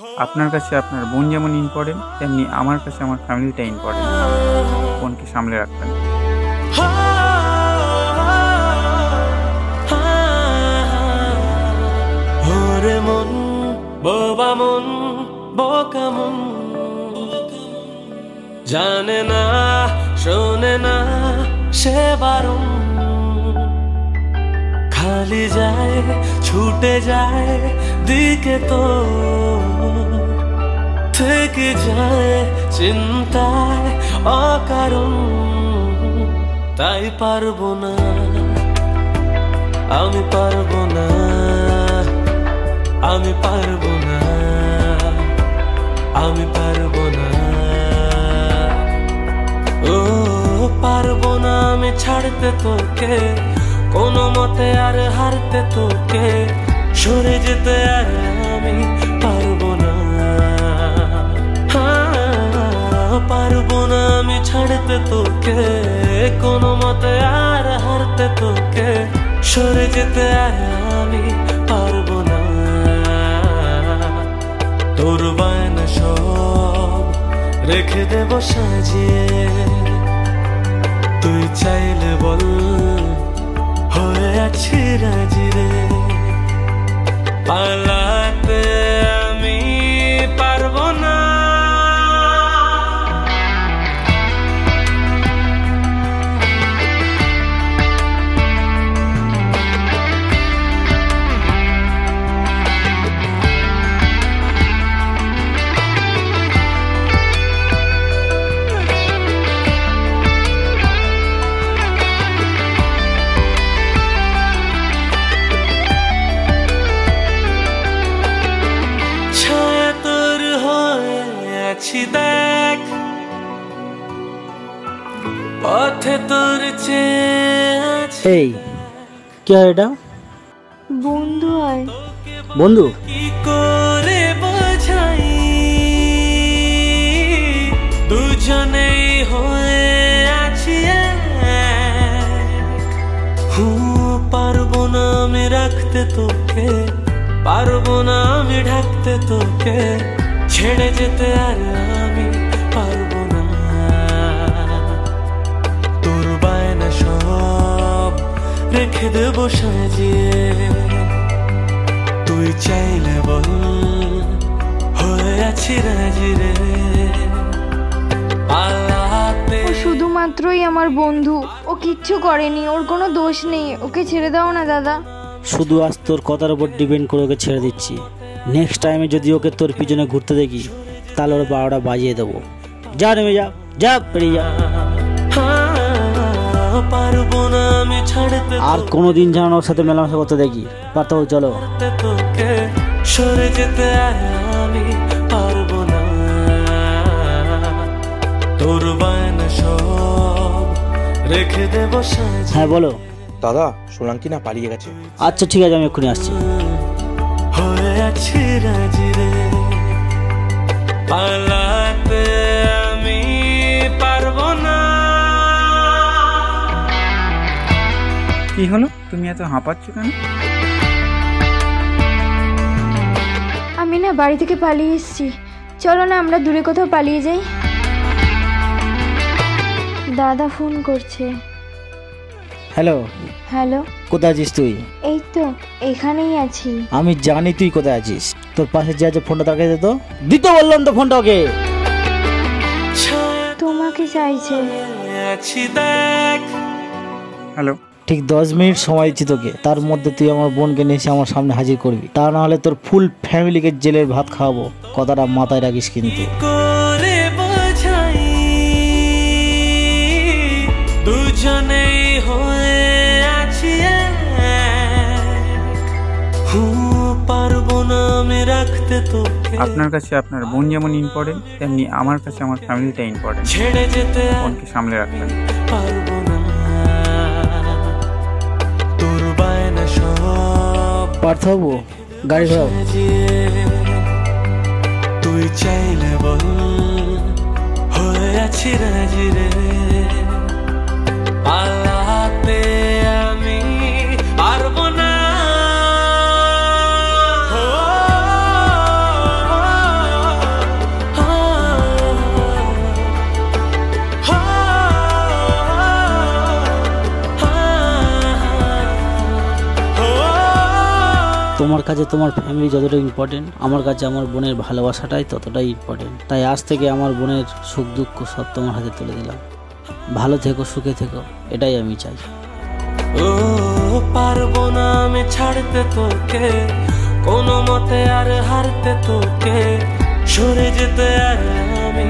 আপনার কাছে আপনার বোন যেমন ইম্পর্টেন্ট, তেমনি আমার কাছে আমার ফ্যামিলিটা ইম্পর্টেন্ট। বোনকে সামলে রাখবেন। ওরে মন, বোবা মন, বোকা মন, জানে না শোনে না সে বারণ, খালি যায় ছুটে যায় দিকে তো থেকে যায় চিন্তায় অকারণ। তাই পারবো না, আমি পারবো না, আমি পারবো না, আমি পারবো না, ও পারবো না আমি ছাড়তে তোকে, কোনো মতে আর হারতে তোকে, সরে যেতে আর আমি পারবো না, পারবো না আমি ছাড়তে তোকে, কোনো মতে আর হারতে তোকে, সরে যেতে আর আমি পারবো না। তোর বায়না সব রেখে দেব সাজিয়ে, তুই চাইলে বল হয়ে আছি রাজি রে, পালাতে আমি পারবো না। দেখ পথে তোর এই কি হয় এটা? বন্ধু হয়। বন্ধু? কি করে বোঝাই দুজনেই হয়ে আছি, পারবো না আমি রাখতে তোকে, পারবো না আমি ঢাকতে তোকে, ছেড়ে যেতে আর আমি পারবো না। তোর বায়না সব রেখে দেব সাজিয়ে, তুই চাইলে বল হয়ে আছি রাজি রে, পালাতে। ও শুধুমাত্রই আমার বন্ধু, ও কিচ্ছু করেনি, ওর কোনো দোষ নেই, ওকে ছেড়ে দাও না দাদা। শুধু আজ তোর কথার উপর ডিপেন্ড করে ওকে ছেড়ে দিচ্ছি। নেক্সট টাইমে যদি ওকে তোর পিছনে ঘুরতে দেখি, তাহলে ওর 12টা বাজিয়ে দেবো। যা নেমে যা, যা বেরিয়ে যা। আর কোনোদিন যেন ওর সাথে মেলামেশা করতে দেখি, পারতো চলো। সরে যেতে আমি পারবো না, তোর বায়না সব রেখে দেব সাজিয়ে। হ্যাঁ বলো দাদা, সোলাঙ্কি না পালিয়ে গেছে। আচ্ছা ঠিক আছে, আমি এক্ষুনি আসছি। হয়ে আছি রাজি রে, পালাতে আমি পারবো না। কি হলো, তুমি এত হাঁপাচ্ছ কেন? আমি না বাড়ি থেকে পালিয়ে এসেছি, চলো না আমরা দূরে কোথাও পালিয়ে যাই। দাদা ফোন করছে। হ্যালো। হ্যালো, কোথায় আছিস তুই? এই তো এখানেই আছি। আমি জানি তুই কোথায় আছিস। তোর পাশে যে আছে ফোনটা তাকে দে তো। দিতে বললাম তো ফোনটা ওকে। তোমাকে চাইছে। হ্যালো। ঠিক 10 মিনিট সময় দিচ্ছি তোকে, তার মধ্যে তুই আমার বোনকে নিয়ে এসে আমার সামনে হাজির করবি, তা না হলে তোর ফুল ফ্যামিলিকে জেলের ভাত খাওয়াবো। কথাটা মাথায় রাখিস কিন্তু। দুজনেই হয়ে আছি, পারবো না আমি রাখতে তোকে। আপনার কাছে আপনার বোন যেমন ইম্পর্টেন্ট, তেমনি আমার কাছে আমার ফ্যামিলিটা ইম্পর্টেন্ট। ছেড়ে যেতে বোনকে সামলে রাখবেন। পারবো না, তোর বায়না সব পার্থ বাবু, গাড়ি ঘোরাও। তুই চাইলে বল হয়ে আছি রাজি রে, পালাতে আমি পারবো না। তোমার কাছে তোমার ফ্যামিলি যতটা ইম্পর্টেন্ট, আমার কাছে আমার বোনের ভালোবাসাটাই ততটাই ইম্পর্টেন্ট। তাই আজ থেকে আমার বোনের সুখ দুঃখ সব তোমার হাতে তুলে দিলাম। ভালো থেকো, সুখে থেকো, এটাই আমি চাই। ও পারবো না আমি ছাড়তে তোকে, কোনো মতে আর হারতে তোকে, সরে যেতে আর আমি